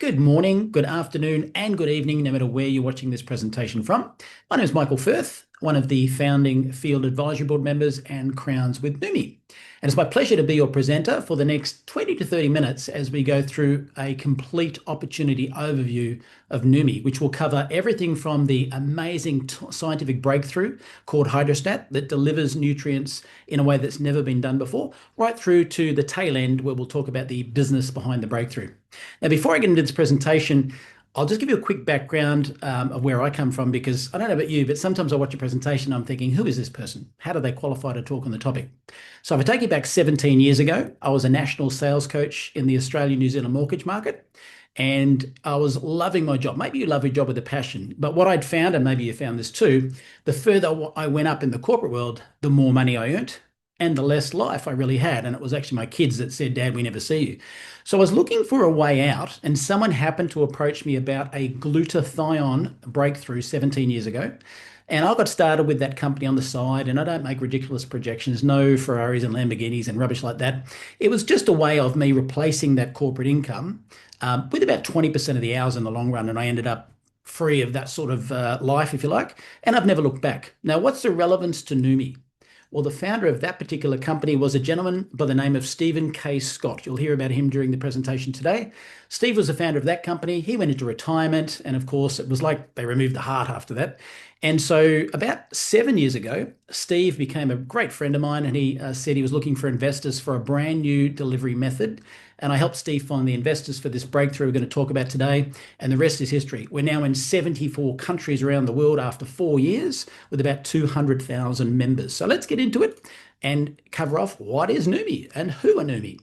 Good morning, good afternoon, and good evening, no matter where you're watching this presentation from. My name is Michael Firth, one of the founding Field Advisory Board members and Crowns with Neumi. And it's my pleasure to be your presenter for the next 20 to 30 minutes as we go through a complete opportunity overview of Neumi, which will cover everything from the amazing scientific breakthrough called Hydrastat that delivers nutrients in a way that's never been done before, right through to the tail end where we'll talk about the business behind the breakthrough. Now, before I get into this presentation, I'll just give you a quick background of where I come from, because I don't know about you, but sometimes I watch a presentation, I'm thinking, who is this person? How do they qualify to talk on the topic? So if I take you back 17 years ago, I was a national sales coach in the Australian-New Zealand mortgage market, and I was loving my job. Maybe you love your job with a passion, but what I'd found, and maybe you found this too, the further I went up in the corporate world, the more money I earned and the less life I really had. And it was actually my kids that said, "Dad, we never see you." So I was looking for a way out, and someone happened to approach me about a glutathione breakthrough 17 years ago. And I got started with that company on the side, and I don't make ridiculous projections, no Ferraris and Lamborghinis and rubbish like that. It was just a way of me replacing that corporate income with about 20% of the hours in the long run, and I ended up free of that sort of life, if you like, and I've never looked back. Now, what's the relevance to Neumi? Well, the founder of that particular company was a gentleman by the name of Stephen K. Scott. You'll hear about him during the presentation today. Steve was the founder of that company. He went into retirement, and of course, it was like they removed the heart after that. And so about 7 years ago, Steve became a great friend of mine, and he said he was looking for investors for a brand new delivery method. And I helped Steve find the investors for this breakthrough we're going to talk about today. And the rest is history. We're now in 74 countries around the world after 4 years with about 200,000 members. So let's get into it and cover off what is Neumi and who are Neumi.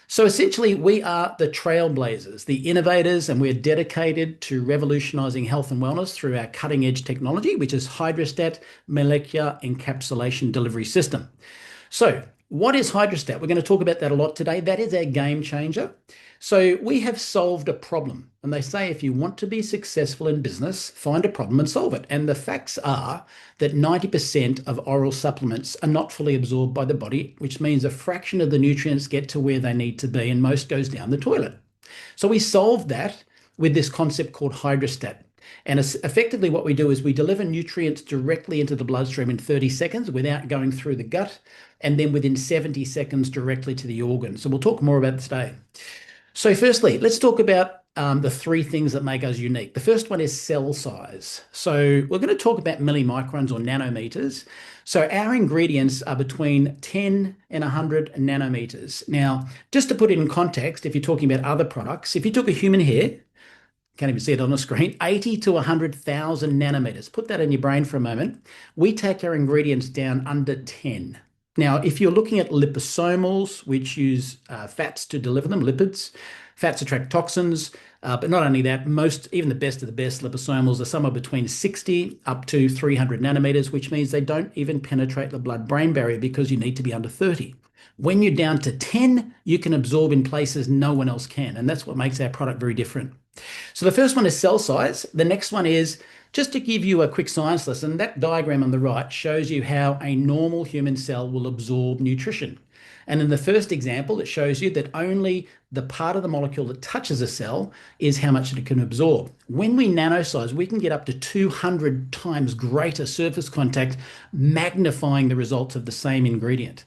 So essentially, we are the trailblazers, the innovators, and we're dedicated to revolutionizing health and wellness through our cutting edge technology, which is Hydrastat molecular encapsulation delivery system. So what is Hydrastat? We're going to talk about that a lot today. That is our game changer. So we have solved a problem. And they say if you want to be successful in business, find a problem and solve it. And the facts are that 90% of oral supplements are not fully absorbed by the body, which means a fraction of the nutrients get to where they need to be, and most goes down the toilet. So we solved that with this concept called Hydrastat. And effectively what we do is we deliver nutrients directly into the bloodstream in 30 seconds without going through the gut, and then within 70 seconds directly to the organ. So we'll talk more about this today. So firstly, let's talk about the three things that make us unique. The first one is cell size. So we're going to talk about millimicrons or nanometers. So our ingredients are between 10 and 100 nanometers. Now, just to put it in context, if you're talking about other products, if you took a human hair, can't even see it on the screen, 80 to 100,000 nanometers. Put that in your brain for a moment. We take our ingredients down under 10. Now, if you're looking at liposomals, which use fats to deliver them, lipids, fats attract toxins, but not only that, even the best of the best liposomals are somewhere between 60 up to 300 nanometers, which means they don't even penetrate the blood-brain barrier because you need to be under 30. When you're down to 10, you can absorb in places no one else can, and that's what makes our product very different. So the first one is cell size. The next one is, just to give you a quick science lesson, that diagram on the right shows you how a normal human cell will absorb nutrition. And in the first example, it shows you that only the part of the molecule that touches a cell is how much it can absorb. When we nanosize, we can get up to 200 times greater surface contact, magnifying the results of the same ingredient.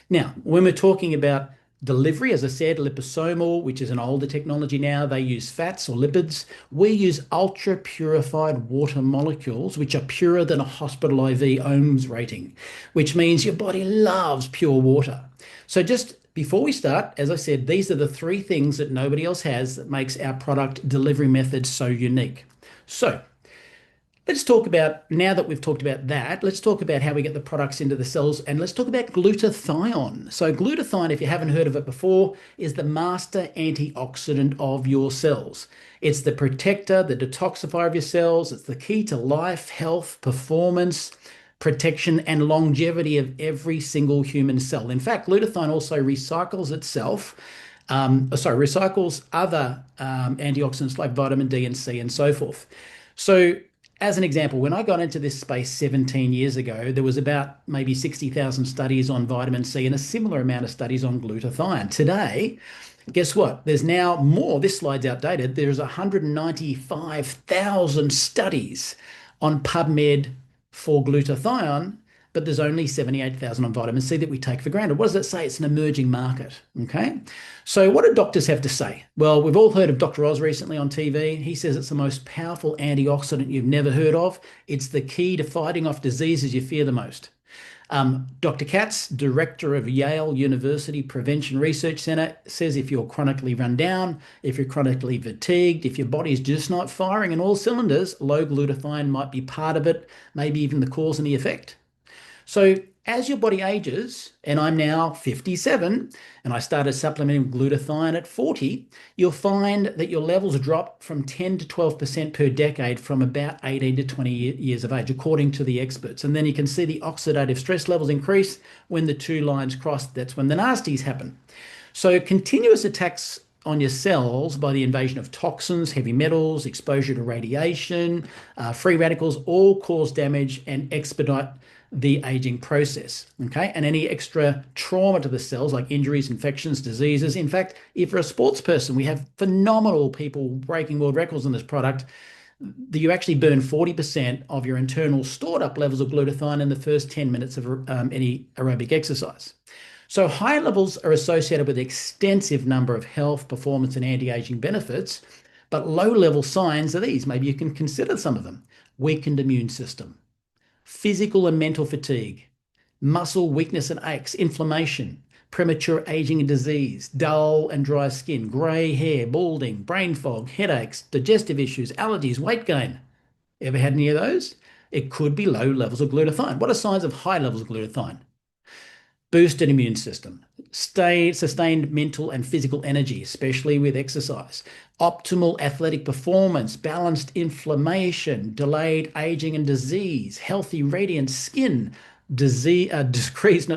Now, when we're talking about delivery, as I said, liposomal, which is an older technology now, they use fats or lipids. We use ultra purified water molecules, which are purer than a hospital IV ohms rating, which means your body loves pure water. So just before we start, as I said, these are the three things that nobody else has that makes our product delivery method so unique. So let's talk about, now that we've talked about that, let's talk about how we get the products into the cells, and let's talk about glutathione. So glutathione, if you haven't heard of it before, is the master antioxidant of your cells. It's the protector, the detoxifier of your cells. It's the key to life, health, performance, protection, and longevity of every single human cell. In fact, glutathione also recycles itself, recycles other antioxidants like vitamin D and C and so forth. So as an example, when I got into this space 17 years ago, there was about maybe 60,000 studies on vitamin C and a similar amount of studies on glutathione. Today, Guess what? There's now more. This slide's outdated. There's 195,000 studies on PubMed for glutathione, but there's only 78,000 on vitamin C that we take for granted. What does that say? It's an emerging market. Okay. So what do doctors have to say? Well, we've all heard of Dr. Oz recently on TV. He says it's the most powerful antioxidant you've never heard of. It's the key to fighting off diseases you fear the most. Dr. Katz, director of Yale University Prevention Research Center, says if you're chronically run down, if you're chronically fatigued, if your body's just not firing in all cylinders, low glutathione might be part of it, maybe even the cause and the effect. So as your body ages, and I'm now 57, and I started supplementing glutathione at 40, you'll find that your levels drop from 10 to 12% per decade from about 18 to 20 years of age, according to the experts. And then you can see the oxidative stress levels increase when the two lines cross. That's when the nasties happen. So continuous attacks on your cells by the invasion of toxins, heavy metals, exposure to radiation, free radicals, all cause damage and expedite the aging process, okay? And any extra trauma to the cells, like injuries, infections, diseases. In fact, if you're a sports person, we have phenomenal people breaking world records on this product. You actually burn 40% of your internal stored up levels of glutathione in the first 10 minutes of any aerobic exercise. So high levels are associated with an extensive number of health, performance, and anti-aging benefits, but low-level signs are these. Maybe you can consider some of them. Weakened immune system, physical and mental fatigue, muscle weakness and aches, inflammation, premature aging and disease, dull and dry skin, grey hair, balding, brain fog, headaches, digestive issues, allergies, weight gain. Ever had any of those? It could be low levels of glutathione. What are signs of high levels of glutathione? Boosted immune system, sustained mental and physical energy, especially with exercise, optimal athletic performance, balanced inflammation, delayed aging and disease, healthy, radiant skin, decreased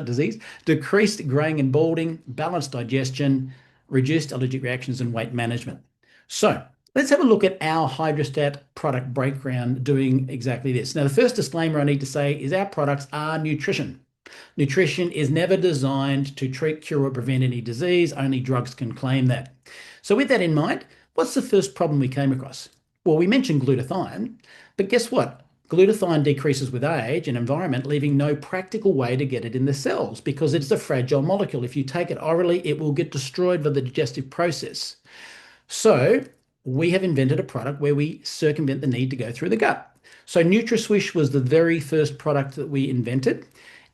graying and balding, balanced digestion, reduced allergic reactions, and weight management. So let's have a look at our Hydrastat product breakdown doing exactly this. Now, the first disclaimer I need to say is our products are nutrition. Nutrition is never designed to treat, cure, or prevent any disease. Only drugs can claim that. So with that in mind, what's the first problem we came across? Well, we mentioned glutathione, but guess what? Glutathione decreases with age and environment, leaving no practical way to get it in the cells because it's a fragile molecule. If you take it orally, it will get destroyed by the digestive process. So we have invented a product where we circumvent the need to go through the gut. So NutraSwish was the very first product that we invented.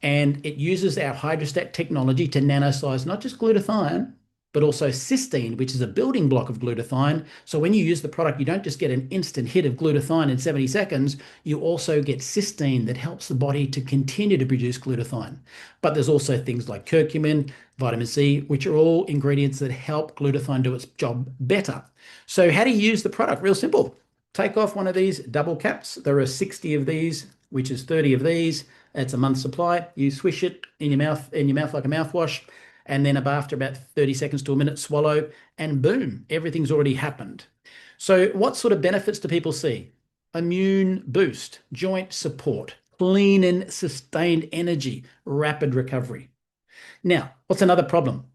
And it uses our Hydrastat technology to nanosize not just glutathione, but also cysteine, which is a building block of glutathione. So when you use the product, you don't just get an instant hit of glutathione in 70 seconds, you also get cysteine that helps the body to continue to produce glutathione. But there's also things like curcumin, vitamin C, which are all ingredients that help glutathione do its job better. So how do you use the product? Real simple. Take off one of these double caps. There are 60 of these, which is 30 of these. It's a month's supply. You swish it in your mouth like a mouthwash, and then after about 30 seconds to a minute, swallow, and boom, everything's already happened. So what sort of benefits do people see? Immune boost, joint support, clean and sustained energy, rapid recovery. Now, what's another problem?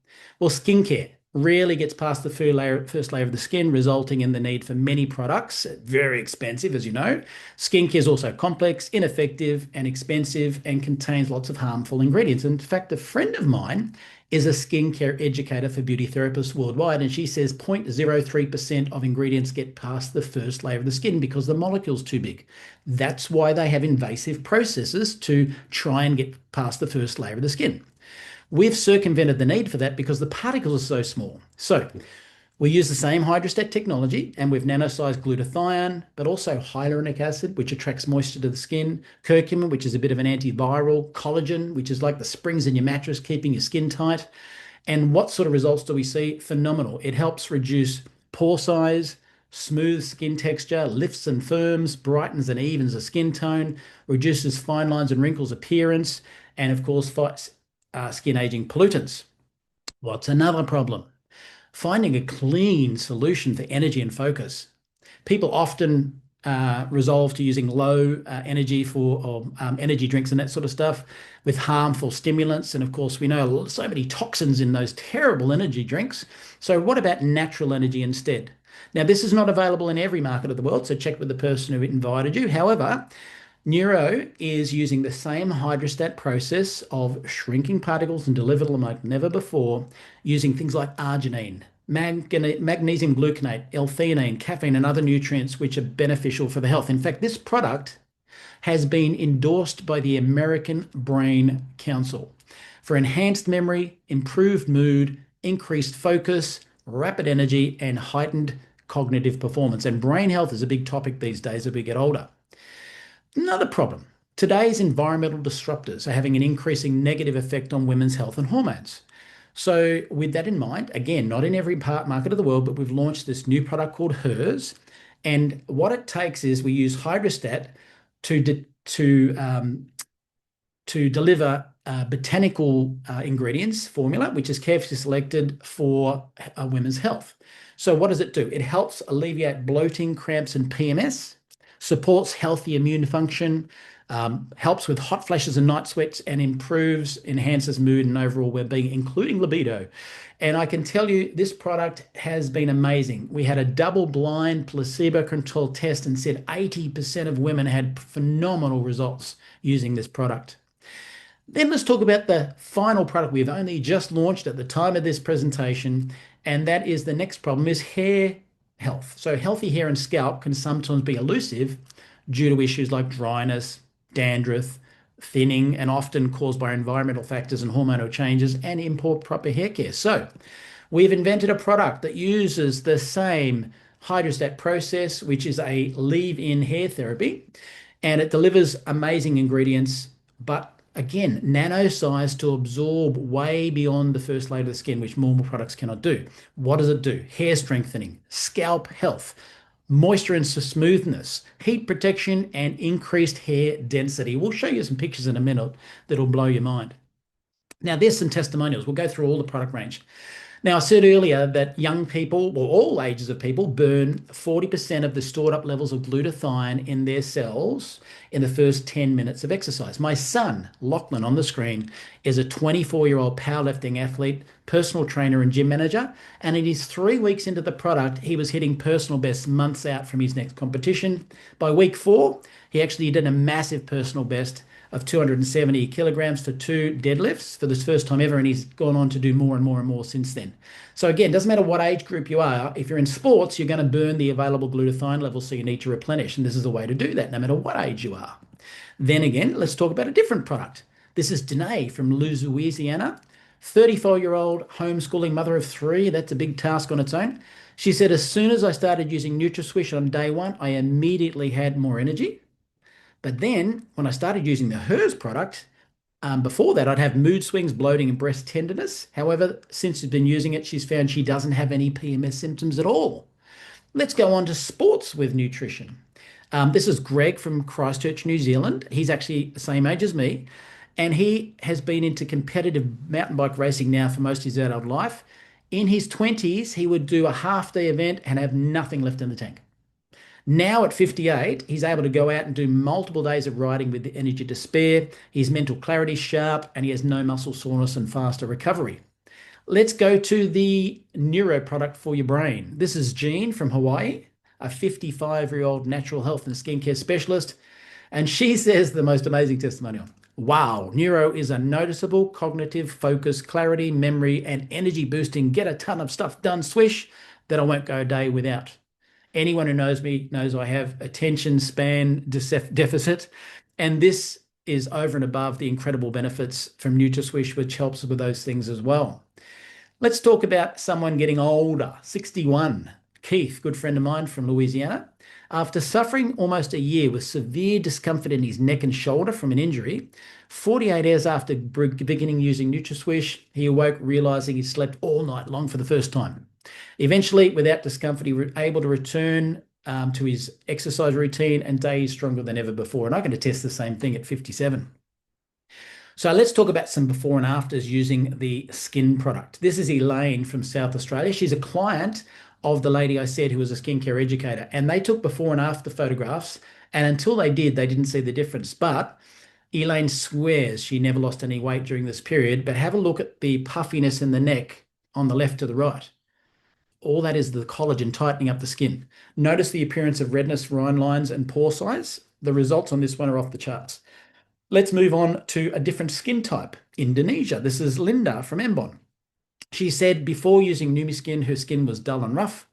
Well, skincare rarely gets past the first layer of the skin, resulting in the need for many products, very expensive, as you know. Skincare is also complex, ineffective, and expensive, and contains lots of harmful ingredients. In fact, a friend of mine is a skincare educator for beauty therapists worldwide, and she says 0.03% of ingredients get past the first layer of the skin because the molecule's too big. That's why they have invasive processes to try and get past the first layer of the skin. We've circumvented the need for that because the particles are so small. So we use the same Hydrastat technology, and we've nanosized glutathione, but also hyaluronic acid, which attracts moisture to the skin, curcumin, which is a bit of an antiviral, collagen, which is like the springs in your mattress, keeping your skin tight. And what sort of results do we see? Phenomenal. It helps reduce pore size, smooth skin texture, lifts and firms, brightens and evens the skin tone, reduces fine lines and wrinkles appearance, and of course fights skin aging pollutants. What's another problem? Finding a clean solution for energy and focus. People often resolve to using low energy for energy drinks and that sort of stuff with harmful stimulants. And of course, we know so many toxins in those terrible energy drinks. So what about natural energy instead? Now, this is not available in every market of the world, so check with the person who invited you. However, Neuro is using the same Hydrastat process of shrinking particles and deliver them like never before, using things like arginine, magnesium gluconate, L-theanine, caffeine, and other nutrients which are beneficial for the health. In fact, this product has been endorsed by the American Brain Council for enhanced memory, improved mood, increased focus, rapid energy, and heightened cognitive performance. And brain health is a big topic these days as we get older. Another problem. Today's environmental disruptors are having an increasing negative effect on women's health and hormones. So with that in mind, again, not in every market of the world, but we've launched this new product called HERS. And what it takes is we use Hydrastat to deliver botanical ingredients formula, which is carefully selected for women's health. So what does it do? It helps alleviate bloating, cramps, and PMS, supports healthy immune function, helps with hot flashes and night sweats, and enhances mood and overall well-being, including libido. And I can tell you this product has been amazing. We had a double-blind placebo-controlled test and said 80% of women had phenomenal results using this product. Then let's talk about the final product we've only just launched at the time of this presentation, and that is the next problem is hair health. So healthy hair and scalp can sometimes be elusive due to issues like dryness, dandruff, thinning, and often caused by environmental factors and hormonal changes and improper hair care. So we've invented a product that uses the same Hydrastat process, which is a leave-in hair therapy, and it delivers amazing ingredients, but again, nano-sized to absorb way beyond the first layer of the skin, which normal products cannot do. What does it do? Hair strengthening, scalp health, moisture and smoothness, heat protection, and increased hair density. We'll show you some pictures in a minute that'll blow your mind. Now, there's some testimonials. We'll go through all the product range. Now, I said earlier that young people, or all ages of people, burn 40% of the stored up levels of glutathione in their cells in the first 10 minutes of exercise. My son, Lachlan, on the screen, is a 24-year-old powerlifting athlete, personal trainer and gym manager. And in his 3 weeks into the product, he was hitting personal bests months out from his next competition. By week 4, he actually did a massive personal best of 270 kilograms for 2 deadlifts for the first time ever, and he's gone on to do more and more and more since then. So again, doesn't matter what age group you are, if you're in sports, you're going to burn the available glutathione levels, so you need to replenish, and this is a way to do that no matter what age you are. Then again, let's talk about a different product. This is Danae from Louisiana, 34-year-old homeschooling mother of 3. That's a big task on its own. She said, as soon as I started using NutraSwish on day 1, I immediately had more energy. But then when I started using the HERS product, before that, I'd have mood swings, bloating, and breast tenderness. However, since she's been using it, she's found she doesn't have any PMS symptoms at all. Let's go on to sports with nutrition. This is Greg from Christchurch, New Zealand. He's actually the same age as me, and he has been into competitive mountain bike racing now for most of his adult life. In his 20s, he would do a half-day event and have nothing left in the tank. Now at 58, he's able to go out and do multiple days of riding with the energy to spare. His mental clarity is sharp, and he has no muscle soreness and faster recovery. Let's go to the neuro product for your brain. This is Jean from Hawaii, a 55-year-old natural health and skincare specialist. And she says the most amazing testimonial. Wow, neuro is a noticeable cognitive focus, clarity, memory, and energy boosting, get a ton of stuff done swish that I won't go a day without. Anyone who knows me knows I have attention span deficit, and this is over and above the incredible benefits from NutraSwish, which helps with those things as well. Let's talk about someone getting older, 61. Keith, good friend of mine from Louisiana. After suffering almost a year with severe discomfort in his neck and shoulder from an injury, 48 hours after beginning using NutraSwish, he awoke realizing he slept all night long for the first time. Eventually, without discomfort, he was able to return to his exercise routine and days stronger than ever before. And I can attest the same thing at 57. So let's talk about some before and afters using the skin product. This is Elaine from South Australia. She's a client of the lady I said who was a skincare educator. And they took before and after photographs. And until they did, they didn't see the difference. But Elaine swears she never lost any weight during this period. But have a look at the puffiness in the neck on the left to the right. All that is the collagen tightening up the skin. Notice the appearance of redness, rine lines, and pore size. The results on this one are off the charts. Let's move on to a different skin type, Indonesia. This is Linda from Mbon. She said before using Neumi Skin, her skin was dull and rough,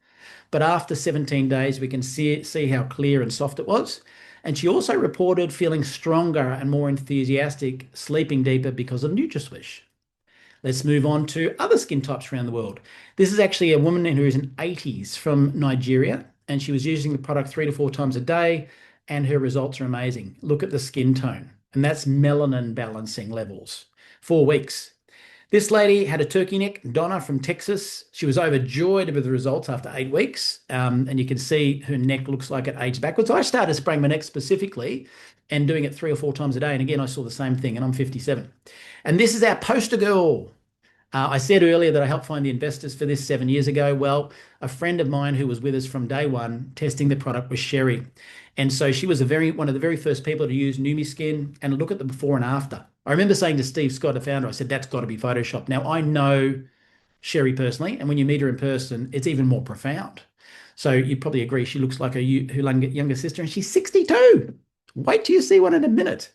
but after 17 days, we can see how clear and soft it was. And she also reported feeling stronger and more enthusiastic, sleeping deeper because of NutraSwish. Let's move on to other skin types around the world. This is actually a woman who is in 80s from Nigeria, and she was using the product 3 to 4 times a day, and her results are amazing. Look at the skin tone, and that's melanin balancing levels. 4 weeks. This lady had a turkey neck, Donna from Texas. She was overjoyed with the results after 8 weeks, and you can see her neck looks like it aged backwards. I started spraying my neck specifically and doing it 3 or 4 times a day, and again, I saw the same thing, and I'm 57. And this is our poster girl. I said earlier that I helped find the investors for this 7 years ago. Well, a friend of mine who was with us from day one testing the product was Sherry. And so she was one of the very first people to use Neumi Skin, and look at the before and after. I remember saying to Steve Scott, the founder, I said, that's got to be Photoshopped. Now, I know Sherry personally, and when you meet her in person, it's even more profound. So you probably agree she looks like her younger sister, and she's 62. Wait till you see one in a minute.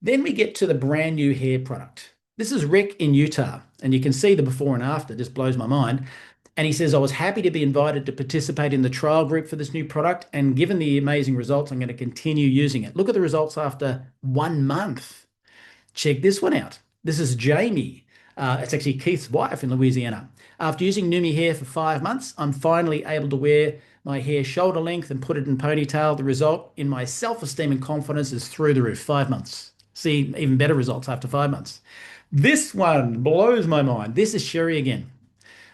Then we get to the brand new hair product. This is Rick in Utah, and you can see the before and after, just blows my mind. And he says, I was happy to be invited to participate in the trial group for this new product, and given the amazing results, I'm going to continue using it. Look at the results after 1 month. Check this one out. This is Jamie. It's actually Keith's wife in Louisiana. After using Neumi hair for 5 months, I'm finally able to wear my hair shoulder length and put it in ponytail. The result in my self-esteem and confidence is through the roof. 5 months. See even better results after 5 months. This one blows my mind. This is Sherry again.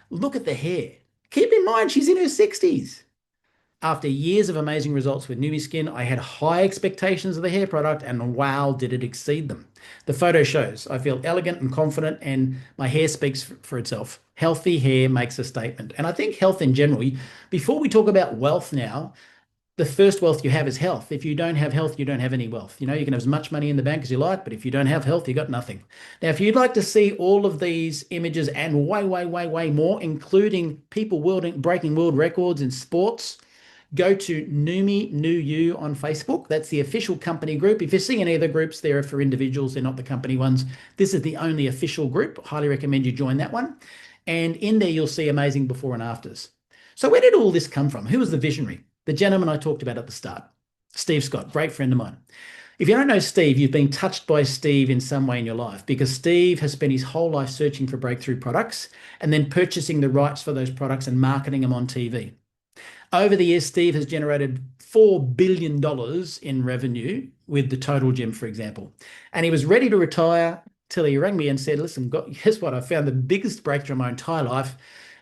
Look at the hair. Keep in mind, she's in her 60s. After years of amazing results with Neumi Skin, I had high expectations of the hair product, and wow, did it exceed them. The photo shows I feel elegant and confident, and my hair speaks for itself. Healthy hair makes a statement. And I think health in general, before we talk about wealth now, the first wealth you have is health. If you don't have health, you don't have any wealth. You know, you can have as much money in the bank as you like, but if you don't have health, you got nothing. Now, if you'd like to see all of these images and way more, including people breaking world records in sports, go to Neumi New You on Facebook. That's the official company group. If you're seeing any other groups, they're for individuals. They're not the company ones. This is the only official group. Highly recommend you join that one. And in there, you'll see amazing before and afters. So where did all this come from? Who was the visionary? The gentleman I talked about at the start, Steve Scott, great friend of mine. If you don't know Steve, you've been touched by Steve in some way in your life, because Steve has spent his whole life searching for breakthrough products and then purchasing the rights for those products and marketing them on TV. Over the years, Steve has generated $4 billion in revenue with the Total Gym, for example. And he was ready to retire till he rang me and said, listen, guess what? I found the biggest breakthrough in my entire life.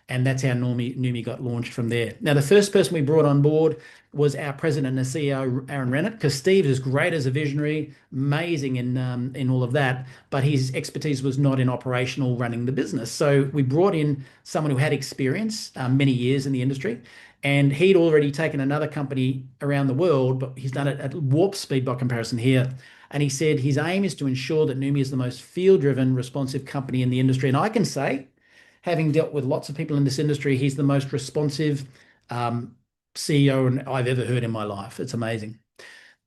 And that's how Neumi got launched from there. Now, the first person we brought on board was our president and CEO, Aaron Rennett, because Steve is great as a visionary, amazing in all of that, but his expertise was not in operational running the business. So we brought in someone who had experience, many years in the industry, and he'd already taken another company around the world, but he's done it at warp speed by comparison here. And he said his aim is to ensure that Neumi is the most field-driven, responsive company in the industry. And I can say, having dealt with lots of people in this industry, he's the most responsive CEO I've ever heard in my life. It's amazing.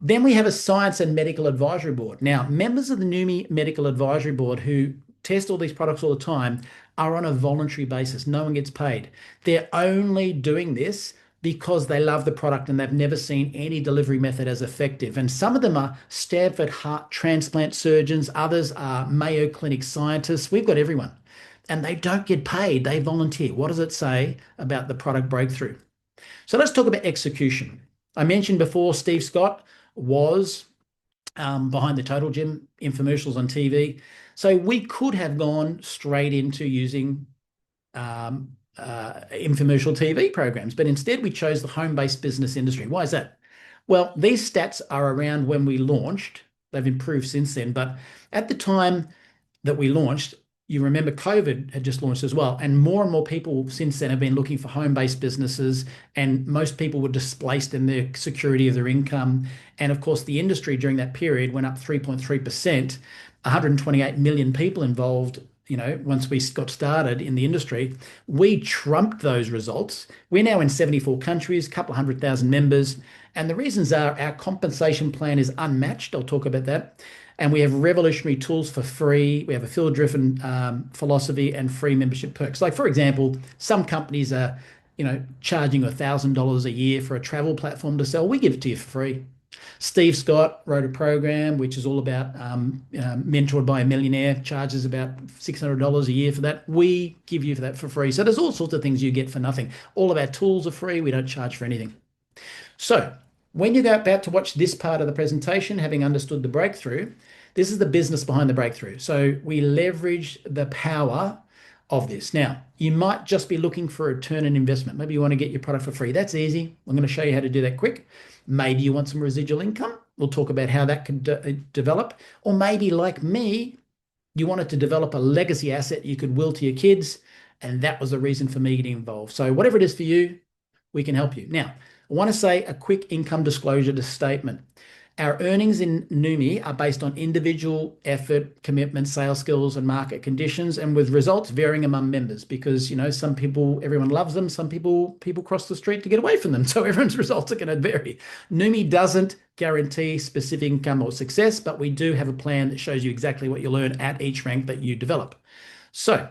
Then we have a science and medical advisory board. Now, members of the Neumi Medical Advisory Board who test all these products all the time are on a voluntary basis. No one gets paid. They're only doing this because they love the product and they've never seen any delivery method as effective. And some of them are Stanford heart transplant surgeons. Others are Mayo Clinic scientists. We've got everyone. And they don't get paid. They volunteer. What does it say about the product breakthrough? So let's talk about execution. I mentioned before Steve Scott was behind the Total Gym infomercials on TV. So we could have gone straight into using infomercial TV programs, but instead we chose the home-based business industry. Why is that? Well, these stats are around when we launched. They've improved since then, but at the time that we launched, you remember COVID had just launched as well. And more people since then have been looking for home-based businesses, and most people were displaced in the security of their income. And of course, the industry during that period went up 3.3%, 128 million people involved. Once we got started in the industry, we trumped those results. We're now in 74 countries, a couple of 100,000 members. And the reasons are our compensation plan is unmatched. I'll talk about that. And we have revolutionary tools for free. We have a field-driven philosophy and free membership perks. Like, for example, some companies are, charging $1,000 a year for a travel platform to sell. We give it to you for free. Steve Scott wrote a program which is all about mentored by a millionaire, charges about $600 a year for that. We give you that for free. So there's all sorts of things you get for nothing. All of our tools are free. We don't charge for anything. So when you go about to watch this part of the presentation, having understood the breakthrough, this is the business behind the breakthrough. So we leverage the power of this. Now, you might just be looking for a return on investment. Maybe you want to get your product for free. That's easy. I'm going to show you how to do that quick. Maybe you want some residual income. We'll talk about how that can develop. Or maybe, like me, you wanted to develop a legacy asset you could will to your kids, and that was the reason for me getting involved. So whatever it is for you, we can help you. Now, I want to say a quick income disclosure statement. Our earnings in Neumi are based on individual effort, commitment, sales skills, and market conditions, and with results varying among members because, some people, everyone loves them. Some people cross the street to get away from them. So everyone's results are going to vary. Neumi doesn't guarantee specific income or success, but we do have a plan that shows you exactly what you'll earn at each rank that you develop. So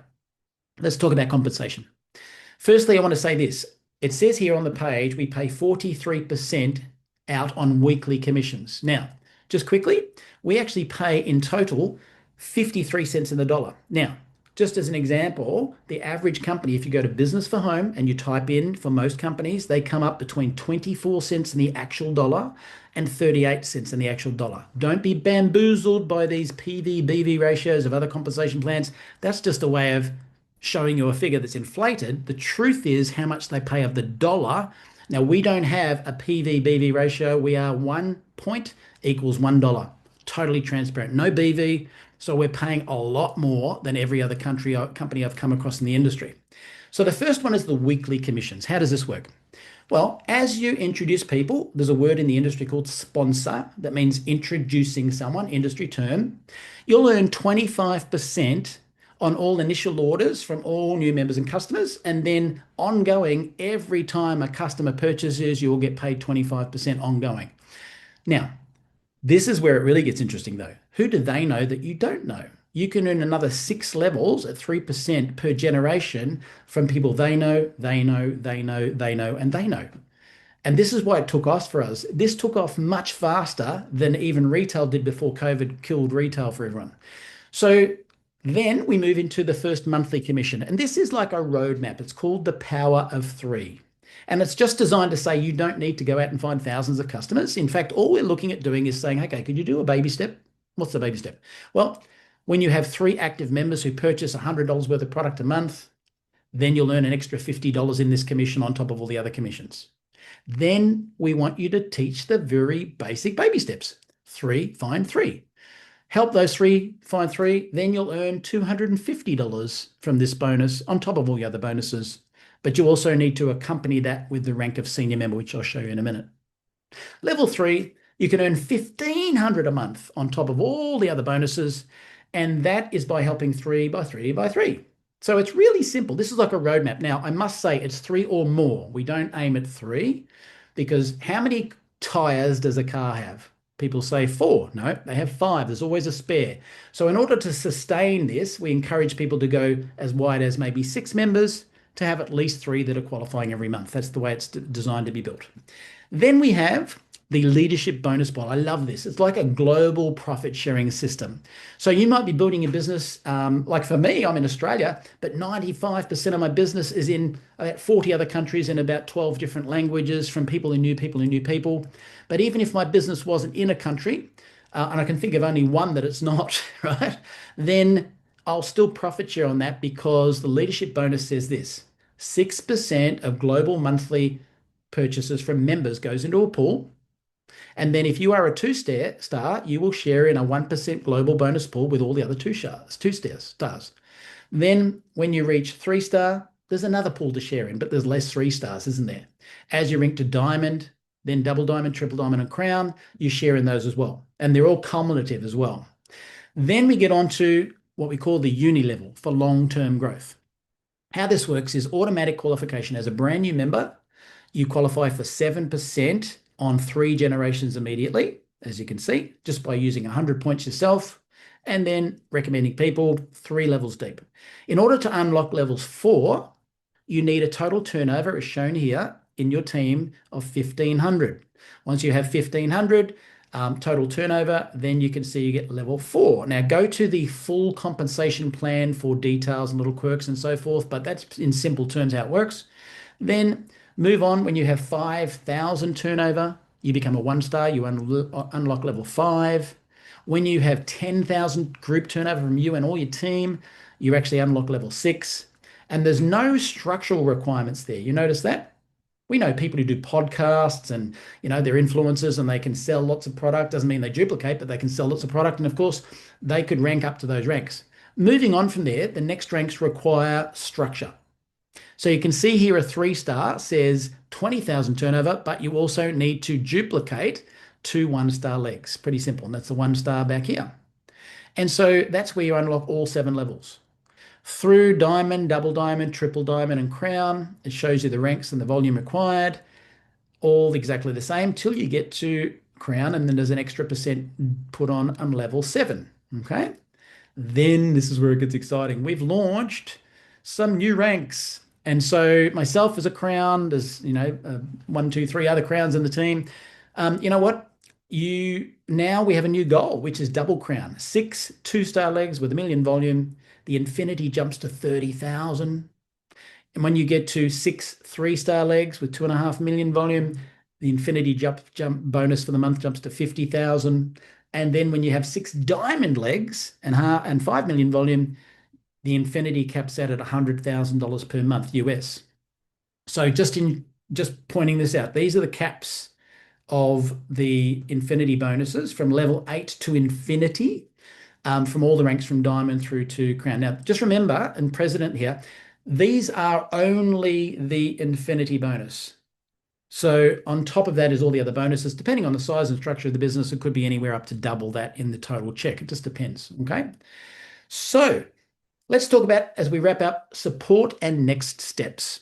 let's talk about compensation. Firstly, I want to say this. It says here on the page, we pay 43% out on weekly commissions. Now, just quickly, we actually pay in total 53 cents in the dollar. Now, just as an example, the average company, if you go to Business for Home and you type in for most companies, they come up between 24 cents in the actual dollar and 38 cents in the actual dollar. Don't be bamboozled by these PV/BV ratios of other compensation plans. That's just a way of showing you a figure that's inflated. The truth is how much they pay of the dollar. Now, we don't have a PV/BV ratio. We are 1 point equals $1. Totally transparent. No BV. So we're paying a lot more than every other company I've come across in the industry. So the first one is the weekly commissions. How does this work? Well, as you introduce people, there's a word in the industry called sponsor. That means introducing someone, industry term. You'll earn 25% on all initial orders from all new members and customers, and then ongoing, every time a customer purchases, you will get paid 25% ongoing. Now, this is where it really gets interesting though. Who do they know that you don't know? You can earn another 6 levels at 3% per generation from people they know, they know, they know, they know, and they know. And this is why it took off for us. This took off much faster than even retail did before COVID killed retail for everyone. So then we move into the first monthly commission. And this is like a roadmap. It's called the Power of 3. And it's just designed to say you don't need to go out and find thousands of customers. In fact, all we're looking at doing is saying, okay, could you do a baby step? What's the baby step? Well, when you have 3 active members who purchase $100 worth of product a month, then you'll earn an extra $50 in this commission on top of all the other commissions. Then we want you to teach the very basic baby steps. 3, find 3. Help those 3 find 3, then you'll earn $250 from this bonus on top of all the other bonuses. But you also need to accompany that with the rank of senior member, which I'll show you in a minute. Level 3, you can earn $1,500 a month on top of all the other bonuses, and that is by helping 3 by 3 by 3. So it's really simple. This is like a roadmap. Now, I must say it's 3 or more. We don't aim at 3 because how many tires does a car have? People say 4. No, they have 5. There's always a spare. So in order to sustain this, we encourage people to go as wide as maybe 6 members to have at least 3 that are qualifying every month. That's the way it's designed to be built. Then we have the leadership bonus ball. I love this. It's like a global profit sharing system. So you might be building a business, like for me, I'm in Australia, but 95% of my business is in about 40 other countries in about 12 different languages from people who knew people who knew people. But even if my business wasn't in a country, and I can think of only one that it's not, right, then I'll still profit share on that because the leadership bonus says this: 6% of global monthly purchases from members goes into a pool. And then if you are a two-star, you will share in a 1% global bonus pool with all the other two stars. Then when you reach 3-star, there's another pool to share in, but there's less 3-stars, isn't there? As you rank to diamond, then double diamond, triple diamond, and crown, you share in those as well. And they're all cumulative as well. Then we get on to what we call the uni level for long-term growth. How this works is automatic qualification. As a brand new member, you qualify for 7% on 3 generations immediately, as you can see, just by using 100 points yourself and then recommending people 3 levels deep. In order to unlock levels 4, you need a total turnover, as shown here, in your team of 1,500. Once you have 1,500 total turnover, then you can see you get level 4. Now go to the full compensation plan for details and little quirks and so forth, but that's in simple terms how it works. Then move on. When you have 5,000 turnover, you become a 1-star, you unlock level 5. When you have 10,000 group turnover from you and all your team, you actually unlock level 6. And there's no structural requirements there. You notice that? We know people who do podcasts and, they're influencers and they can sell lots of product. Doesn't mean they duplicate, but they can sell lots of product. And of course, they could rank up to those ranks. Moving on from there, the next ranks require structure. So you can see here a 3-star says 20,000 turnover, but you also need to duplicate 2 1-star legs. Pretty simple. And that's the 1-star back here. And so that's where you unlock all 7 levels. Through diamond, double diamond, triple diamond, and crown, it shows you the ranks and the volume required, all exactly the same till you get to crown, and then there's an extra percent put on level 7. Okay. Then this is where it gets exciting. We've launched some new ranks. And so myself as a crown, there's, 1, 2, 3 other crowns in the team. You know what? Now we have a new goal, which is double crown. 6 2-star legs with 1 million volume. The infinity jumps to 30,000. And when you get to 6 3-star legs with 2.5 million volume, the infinity jump bonus for the month jumps to 50,000. And then when you have 6 diamond legs and 5 million volume, the infinity caps out at $100,000 per month US. So just pointing this out, these are the caps of the infinity bonuses from level 8 to infinity. From all the ranks from diamond through to crown. Now, just remember, and President here, these are only the infinity bonus. So on top of that is all the other bonuses. Depending on the size and structure of the business, it could be anywhere up to double that in the total check. It just depends, okay? So let's talk about, as we wrap up, support and next steps.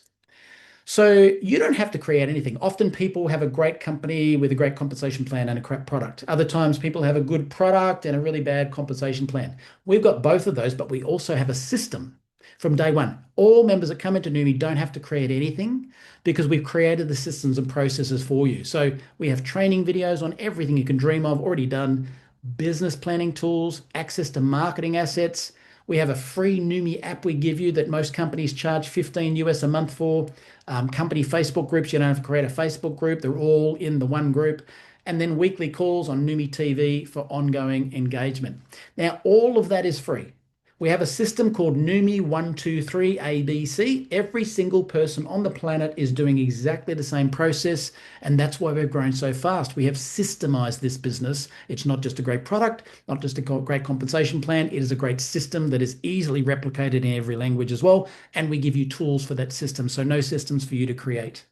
So you don't have to create anything. Often people have a great company with a great compensation plan and a crap product. Other times people have a good product and a really bad compensation plan. We've got both of those, but we also have a system from day one. All members that come into Neumi don't have to create anything because we've created the systems and processes for you. So we have training videos on everything you can dream of, already done, business planning tools, access to marketing assets. We have a free Neumi app we give you that most companies charge $15 US a month for. Company Facebook groups, you don't have to create a Facebook group. They're all in the one group. And then weekly calls on Neumi TV for ongoing engagement. Now, all of that is free. We have a system called Neumi 123 ABC. Every single person on the planet is doing exactly the same process, and that's why we've grown so fast. We have systemized this business. It's not just a great product, not just a great compensation plan. It is a great system that is easily replicated in every language as well, and we give you tools for that system, so no systems for you to create.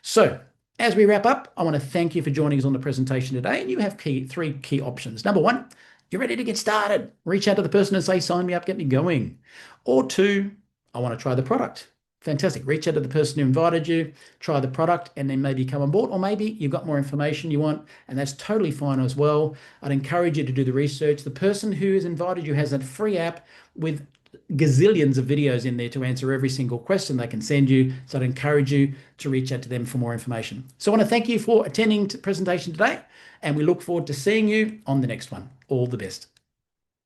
So, as we wrap up, I want to thank you for joining us on the presentation today, and you have 3 key options. Number 1, you're ready to get started. Reach out to the person and say, sign me up, get me going. Or 2, I want to try the product. Fantastic. Reach out to the person who invited you, try the product, and then maybe come on board. Or maybe you've got more information you want, and that's totally fine as well. I'd encourage you to do the research. The person who has invited you has a free app with gazillions of videos in there to answer every single question they can send you. So I'd encourage you to reach out to them for more information. So I want to thank you for attending the presentation today, and we look forward to seeing you on the next one. All the best.